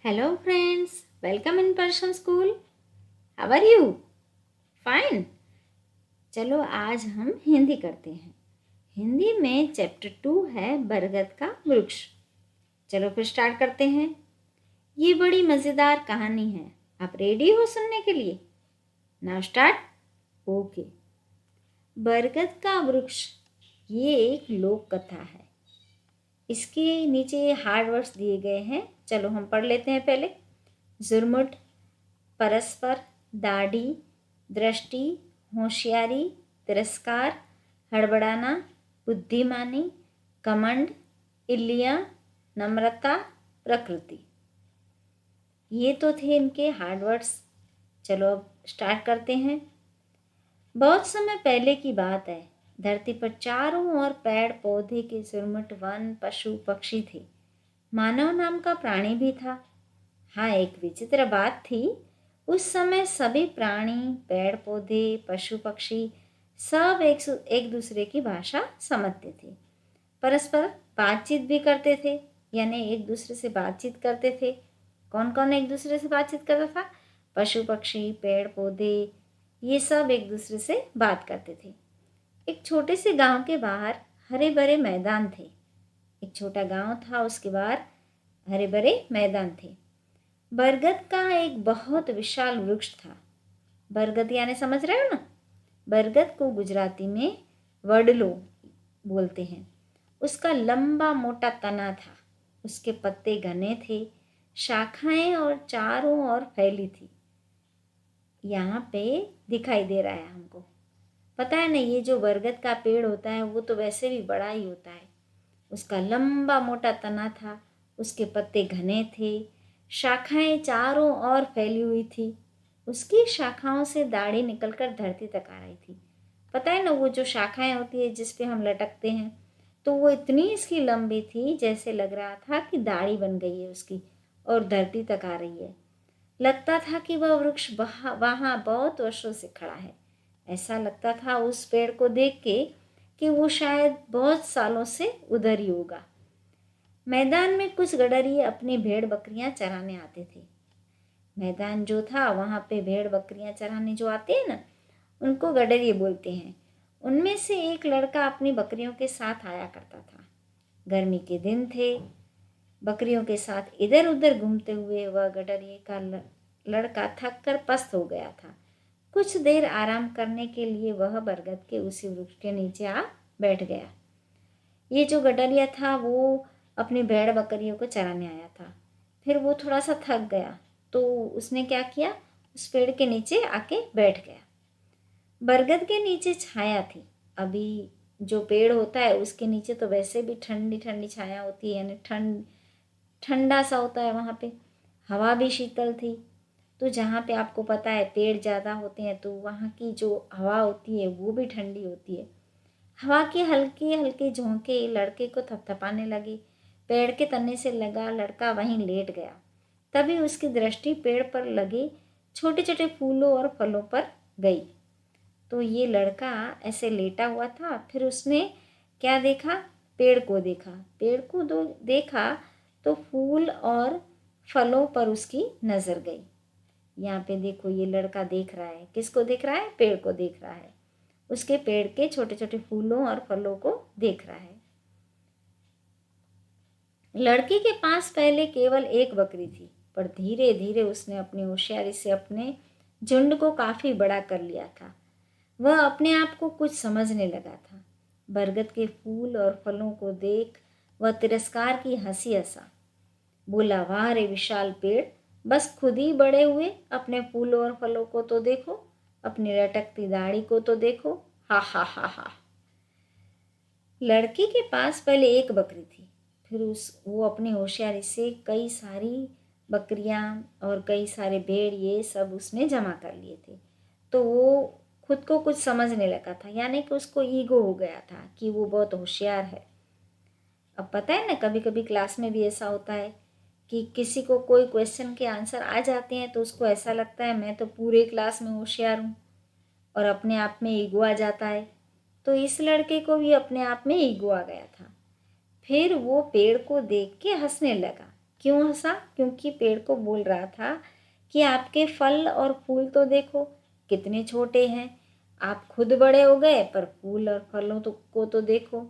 Hello friends, welcome in person school. How are you? Fine. चलो आज हम हिंदी करते हैं। हिंदी में चैप्टर 2 है बरगद का वृक्ष। चलो फिर स्टार्ट करते हैं। ये बड़ी मज़ेदार कहानी है। आप रेडी हो सुनने के लिए? Now start. ओके। बरगद का वृक्ष ये एक लोक कथा है। इसके नीचे हार्ड वर्ड्स दिए गए हैं। चलो हम पढ़ लेते हैं पहले। जुर्मुट, परस्पर, दाढ़ी, दृष्टि, होशियारी, तिरस्कार, हड़बड़ाना, बुद्धिमानी, कमंड, इल्लियाँ, नम्रता, प्रकृति। ये तो थे इनके हार्ड वर्ड्स। चलो अब स्टार्ट करते हैं। बहुत समय पहले की बात है। धरती पर चारों ओर पेड़ पौधे के झुरमुट वन पशु पक्षी थे। मानव नाम का प्राणी भी था। हाँ, एक विचित्र बात थी। उस समय सभी प्राणी, पेड़ पौधे, पशु पक्षी सब एक दूसरे की भाषा समझते थे, परस्पर बातचीत भी करते थे। यानी एक दूसरे से बातचीत करते थे। कौन कौन एक दूसरे से बातचीत करता था? पशु पक्षी, पेड़ पौधे, ये सब एक दूसरे से बात करते थे। एक छोटे से गांव के बाहर हरे भरे मैदान थे। एक छोटा गांव था, उसके बाहर हरे भरे मैदान थे। बरगद का एक बहुत विशाल वृक्ष था। बरगद यानी समझ रहे हो ना? बरगद को गुजराती में वडलो बोलते हैं। उसका लंबा मोटा तना था। उसके पत्ते घने थे, शाखाएं और चारों ओर फैली थी। यहाँ पे दिखाई दे रहा है हमको। पता है ना, ये जो बरगद का पेड़ होता है वो तो वैसे भी बड़ा ही होता है। उसका लंबा मोटा तना था, उसके पत्ते घने थे, शाखाएं चारों ओर फैली हुई थी। उसकी शाखाओं से दाढ़ी निकलकर धरती तक आ रही थी। पता है ना, वो जो शाखाएं होती है जिस पे हम लटकते हैं, तो वो इतनी इसकी लंबी थी जैसे लग रहा था कि दाढ़ी बन गई है उसकी और धरती तक आ रही है। लगता था कि वह वृक्ष वहाँ बहुत वर्षों से खड़ा है। ऐसा लगता था उस पेड़ को देख के कि वो शायद बहुत सालों से उधर ही होगा। मैदान में कुछ गडरिये अपनी भेड़ बकरियां चराने आते थे। मैदान जो था वहाँ पे भेड़ बकरियां चराने जो आते हैं ना, उनको गडरिये बोलते हैं। उनमें से एक लड़का अपनी बकरियों के साथ आया करता था। गर्मी के दिन थे। बकरियों के साथ इधर उधर घूमते हुए वह गडरिये का लड़का थक कर पस्त हो गया था। कुछ देर आराम करने के लिए वह बरगद के उसी वृक्ष के नीचे आ बैठ गया। ये जो गडरिया था वो अपनी भेड़ बकरियों को चराने आया था। फिर वो थोड़ा सा थक गया तो उसने क्या किया, उस पेड़ के नीचे आके बैठ गया। बरगद के नीचे छाया थी। अभी जो पेड़ होता है उसके नीचे तो वैसे भी ठंडी ठंडी छाया होती है, यानी ठंडा सा होता है वहाँ पे। हवा भी शीतल थी। तो जहाँ पे आपको पता है पेड़ ज़्यादा होते हैं तो वहाँ की जो हवा होती है वो भी ठंडी होती है। हवा के हल्के हल्के झोंके लड़के को थपथपाने लगे। पेड़ के तने से लगा लड़का वहीं लेट गया। तभी उसकी दृष्टि पेड़ पर लगे छोटे छोटे फूलों और फलों पर गई। तो ये लड़का ऐसे लेटा हुआ था। फिर उसने क्या देखा? पेड़ को देखा। पेड़ को देखा तो फूल और फलों पर उसकी नज़र गई। यहाँ पे देखो, ये लड़का देख रहा है। किसको देख रहा है? पेड़ को देख रहा है। उसके पेड़ के छोटे छोटे फूलों और फलों को देख रहा है। लड़के के पास पहले केवल एक बकरी थी, पर धीरे धीरे उसने अपनी होशियारी से अपने झुंड को काफी बड़ा कर लिया था। वह अपने आप को कुछ समझने लगा था। बरगद के फूल और फलों को देख वह तिरस्कार की हंसी हंसा। बोला, वाह रे विशाल पेड़, बस खुद ही बड़े हुए। अपने फूलों और फलों को तो देखो, अपनी लटकती दाढ़ी को तो देखो। हा हा हा हा। लड़के के पास पहले एक बकरी थी। फिर वो अपनी होशियारी से कई सारी बकरियां और कई सारे भेड़ ये सब उसने जमा कर लिए थे। तो वो खुद को कुछ समझने लगा था, यानी कि उसको ईगो हो गया था कि वो बहुत होशियार है। अब पता है ना, कभी कभी क्लास में भी ऐसा होता है कि किसी को कोई क्वेश्चन के आंसर आ जाते हैं तो उसको ऐसा लगता है मैं तो पूरे क्लास में होशियार हूँ, और अपने आप में ईगो आ जाता है। तो इस लड़के को भी अपने आप में ईगो आ गया था। फिर वो पेड़ को देख के हंसने लगा क्यों हंसा? क्योंकि पेड़ को बोल रहा था कि आपके फल और फूल तो देखो कितने छोटे हैं, आप खुद बड़े हो गए पर फूल और फलों को तो देखो,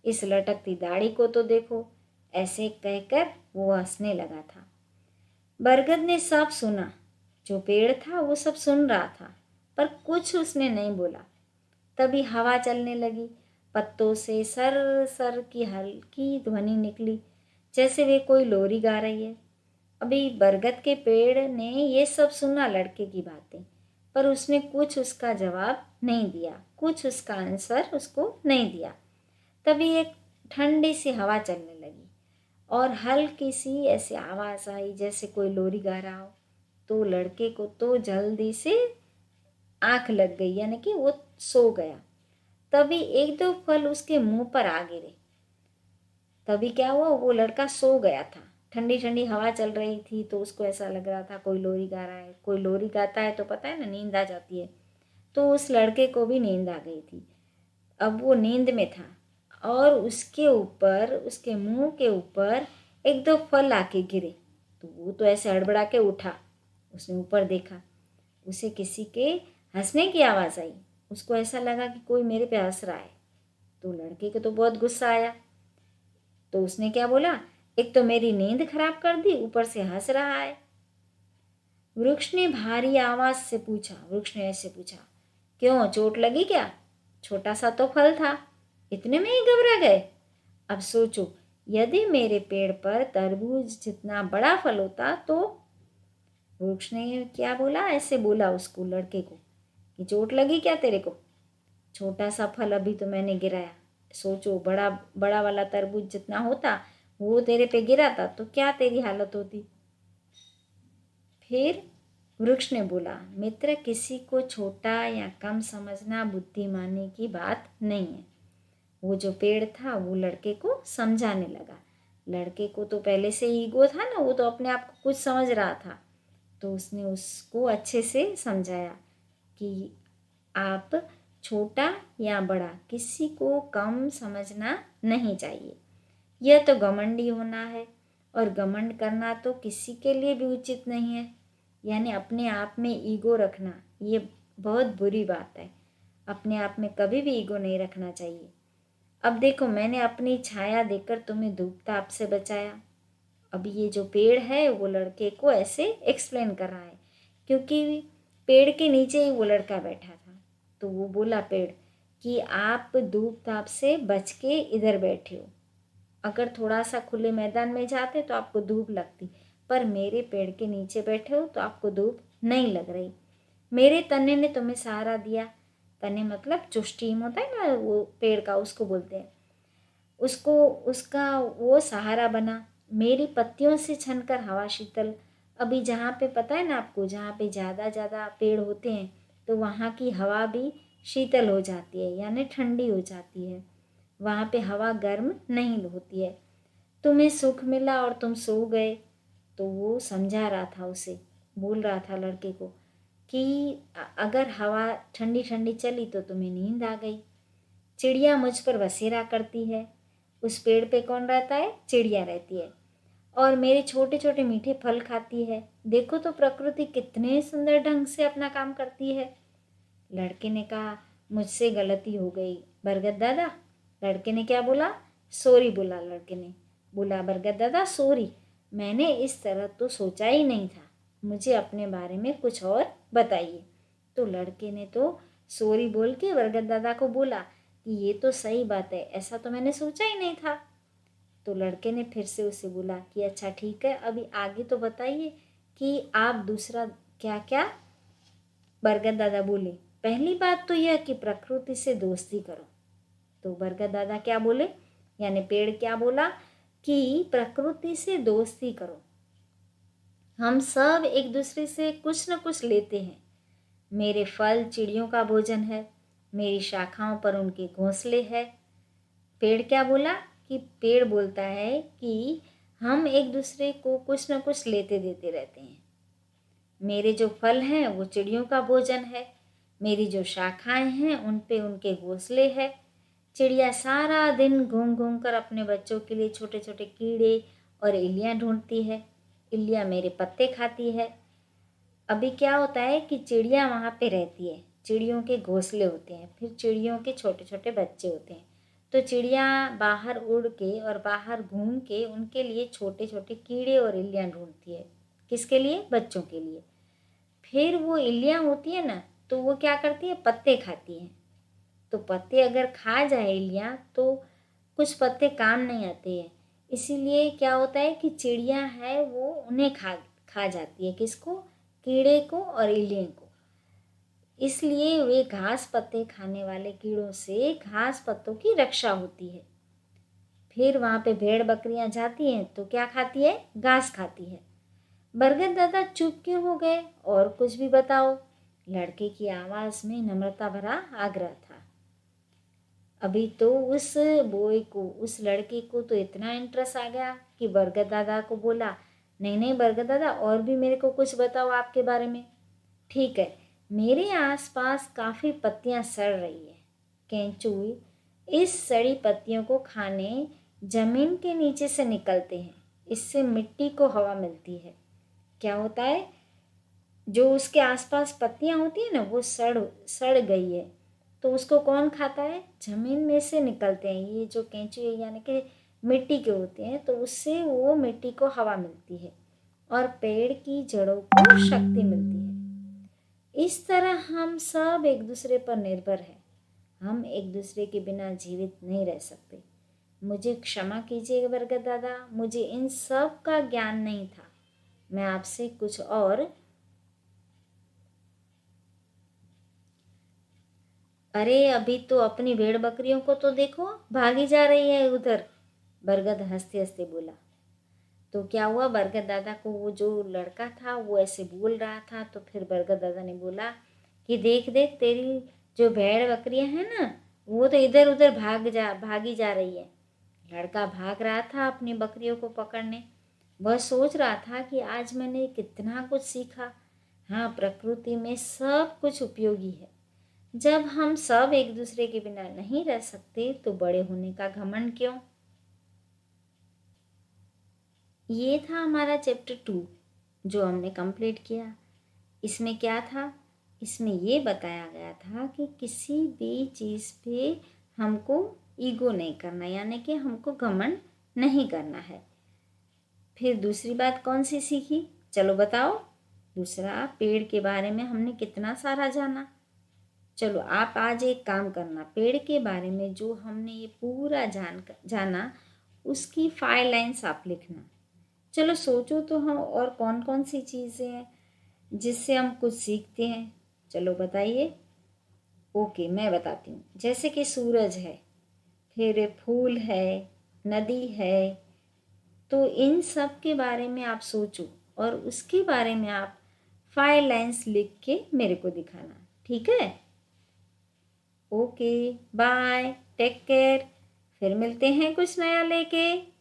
इस लटकती दाढ़ी को तो देखो। ऐसे कहकर वो हंसने लगा था। बरगद ने सब सुना, जो पेड़ था वो सब सुन रहा था, पर कुछ उसने नहीं बोला। तभी हवा चलने लगी, पत्तों से सर सर की हल्की ध्वनि निकली, जैसे वे कोई लोरी गा रही है। अभी बरगद के पेड़ ने ये सब सुना, लड़के की बातें, पर उसने कुछ उसका जवाब नहीं दिया, कुछ उसका आंसर उसको नहीं दिया। तभी एक ठंडी सी हवा चलने लगी और हल्की सी ऐसी आवाज़ आई जैसे कोई लोरी गा रहा हो। तो लड़के को तो जल्दी से आंख लग गई, यानी कि वो सो गया। तभी एक दो फल उसके मुंह पर आ गिरे। तभी क्या हुआ, वो लड़का सो गया था। ठंडी ठंडी हवा चल रही थी तो उसको ऐसा लग रहा था कोई लोरी गा रहा है। कोई लोरी गाता है तो पता है ना, नींद आ जाती है। तो उस लड़के को भी नींद आ गई थी। अब वो नींद में था और उसके ऊपर, उसके मुंह के ऊपर एक दो फल आके गिरे। तो वो तो ऐसे हड़बड़ा के उठा, उसने ऊपर देखा, उसे किसी के हंसने की आवाज़ आई। उसको ऐसा लगा कि कोई मेरे पे हंस रहा है। तो लड़के को तो बहुत गुस्सा आया। तो उसने क्या बोला, एक तो मेरी नींद खराब कर दी, ऊपर से हंस रहा है। वृक्ष ने भारी आवाज से पूछा, वृक्ष ने ऐसे पूछा, क्यों, चोट लगी क्या? छोटा सा तो फल था, इतने में ही घबरा गए? अब सोचो, यदि मेरे पेड़ पर तरबूज जितना बड़ा फल होता तो। वृक्ष ने क्या बोला, ऐसे बोला उसको, लड़के को, कि चोट लगी क्या तेरे को? छोटा सा फल अभी तो मैंने गिराया, सोचो बड़ा बड़ा वाला तरबूज जितना होता वो तेरे पे गिरा था तो क्या तेरी हालत होती। फिर वृक्ष ने बोला, मित्र, किसी को छोटा या कम समझना बुद्धिमानी की बात नहीं है। वो जो पेड़ था वो लड़के को समझाने लगा। लड़के को तो पहले से ईगो था ना, वो तो अपने आप को कुछ समझ रहा था। तो उसने उसको अच्छे से समझाया कि आप छोटा या बड़ा किसी को कम समझना नहीं चाहिए। यह तो घमंडी होना है, और घमंड करना तो किसी के लिए भी उचित नहीं है। यानी अपने आप में ईगो रखना ये बहुत बुरी बात है। अपने आप में कभी भी ईगो नहीं रखना चाहिए। अब देखो, मैंने अपनी छाया देकर तुम्हें धूप ताप से बचाया। अब ये जो पेड़ है वो लड़के को ऐसे एक्सप्लेन कर रहा है, क्योंकि पेड़ के नीचे ही वो लड़का बैठा था। तो वो बोला पेड़ कि आप धूप ताप से बच के इधर बैठे हो। अगर थोड़ा सा खुले मैदान में जाते तो आपको धूप लगती, पर मेरे पेड़ के नीचे बैठे हो तो आपको धूप नहीं लग रही। मेरे तने ने तुम्हें सहारा दिया। तने मतलब जो स्टीम होता है ना वो पेड़ का, उसको बोलते हैं। उसको, उसका वो सहारा बना। मेरी पत्तियों से छनकर हवा शीतल। अभी जहाँ पे पता है ना आपको, जहाँ पे ज़्यादा पेड़ होते हैं तो वहाँ की हवा भी शीतल हो जाती है, यानी ठंडी हो जाती है। वहाँ पे हवा गर्म नहीं होती है। तुम्हें सुख मिला और तुम सो गए। तो वो समझा रहा था उसे, बोल रहा था लड़के को कि अगर हवा ठंडी ठंडी चली तो तुम्हें नींद आ गई। चिड़िया मुझ पर बसेरा करती है। उस पेड़ पे कौन रहता है? चिड़िया रहती है। और मेरे छोटे छोटे मीठे फल खाती है। देखो तो प्रकृति कितने सुंदर ढंग से अपना काम करती है। लड़के ने कहा, मुझसे गलती हो गई बरगद दादा। लड़के ने क्या बोला? सॉरी बोला। लड़के ने बोला, बरगद दादा सॉरी, मैंने इस तरह तो सोचा ही नहीं था, मुझे अपने बारे में कुछ और बताइए। तो लड़के ने तो सॉरी बोल के बरगद दादा को बोला कि ये तो सही बात है, ऐसा तो मैंने सोचा ही नहीं था। तो लड़के ने फिर से उसे बोला कि अच्छा ठीक है, अभी आगे तो बताइए कि आप दूसरा क्या क्या। बरगद दादा बोले, पहली बात तो यह कि प्रकृति से दोस्ती करो। तो बरगद दादा क्या बोले, यानी पेड़ क्या बोला कि प्रकृति से दोस्ती करो। हम सब एक दूसरे से कुछ न कुछ लेते हैं। मेरे फल चिड़ियों का भोजन है, मेरी शाखाओं पर उनके घोंसले हैं। पेड़ क्या बोला कि पेड़ बोलता है कि हम एक दूसरे को कुछ न कुछ लेते देते रहते हैं। मेरे जो फल हैं वो चिड़ियों का भोजन है, मेरी जो शाखाएं हैं उन पे उनके घोंसले हैं। चिड़िया सारा दिन घूम घूम कर अपने बच्चों के लिए छोटे छोटे कीड़े और इल्लियाँ ढूंढती है। इल्लियाँ मेरे पत्ते खाती है। अभी क्या होता है कि चिड़िया वहाँ पे रहती है, चिड़ियों के घोंसले होते हैं, फिर चिड़ियों के छोटे छोटे बच्चे होते हैं। तो चिड़िया बाहर उड़ के और बाहर घूम के उनके लिए छोटे छोटे कीड़े और इल्लियाँ ढूंढती है। किसके लिए? बच्चों के लिए। फिर वो इल्लियाँ होती है ना, तो वो क्या करती है? पत्ते खाती हैं। तो पत्ते अगर खा जाए इल्लियाँ तो कुछ पत्ते काम नहीं आते हैं। इसीलिए क्या होता है कि चिड़िया है वो उन्हें खा खा जाती है। किसको? कीड़े को और इल्लियों को। इसलिए वे घास पत्ते खाने वाले कीड़ों से घास पत्तों की रक्षा होती है। फिर वहाँ पे भेड़ बकरियां जाती हैं तो क्या खाती है? घास खाती है। बरगद दादा चुप क्यों हो गए? और कुछ भी बताओ। लड़के की आवाज में नम्रता भरा आग्रह था। अभी तो उस बॉय को, उस लड़के को तो इतना इंटरेस्ट आ गया कि बरगद दादा को बोला, नहीं नहीं बरगद दादा, और भी मेरे को कुछ बताओ आपके बारे में। ठीक है, मेरे आसपास काफ़ी पत्तियां सड़ रही है। केंचुई इस सड़ी पत्तियों को खाने जमीन के नीचे से निकलते हैं। इससे मिट्टी को हवा मिलती है। क्या होता है? जो उसके आसपास पत्तियां होती है ना, वो सड़ सड़ गई है, तो उसको कौन खाता है? जमीन में से निकलते हैं ये जो केंचुए, यानी कि मिट्टी के होते हैं, तो उससे वो मिट्टी को हवा मिलती है और पेड़ की जड़ों को शक्ति मिलती है। इस तरह हम सब एक दूसरे पर निर्भर हैं। हम एक दूसरे के बिना जीवित नहीं रह सकते। मुझे क्षमा कीजिएगा बरगद दादा, मुझे इन सब का ज्ञान नहीं था। मैं आपसे कुछ और। अरे अभी तो अपनी भेड़ बकरियों को तो देखो, भागी जा रही है उधर। बरगद हंसते हंसते बोला। तो क्या हुआ? बरगद दादा को वो जो लड़का था वो ऐसे बोल रहा था, तो फिर बरगद दादा ने बोला कि देख देख, तेरी जो भेड़ बकरियां हैं ना, वो तो इधर उधर भागी जा रही है। लड़का भाग रहा था अपनी बकरियों को पकड़ने। वह सोच रहा था कि आज मैंने कितना कुछ सीखा। हाँ, प्रकृति में सब कुछ उपयोगी है। जब हम सब एक दूसरे के बिना नहीं रह सकते तो बड़े होने का घमंड क्यों? ये था हमारा चैप्टर 2 जो हमने कंप्लीट किया। इसमें क्या था? इसमें ये बताया गया था कि किसी भी चीज़ पे हमको ईगो नहीं करना, यानी कि हमको घमंड नहीं करना है। फिर दूसरी बात कौन सी सीखी? चलो बताओ। दूसरा, पेड़ के बारे में हमने कितना सारा जाना। चलो आप आज एक काम करना, पेड़ के बारे में जो हमने ये पूरा जाना उसकी 5 लाइन्स आप लिखना। चलो सोचो तो हम और कौन कौन सी चीज़ें हैं जिससे हम कुछ सीखते हैं। चलो बताइए। ओके, मैं बताती हूँ। जैसे कि सूरज है, फिर फूल है, नदी है, तो इन सब के बारे में आप सोचो और उसके बारे में आप 5 लाइन्स लिख के मेरे को दिखाना। ठीक है? Okay, bye, take care. फिर मिलते हैं कुछ नया लेके।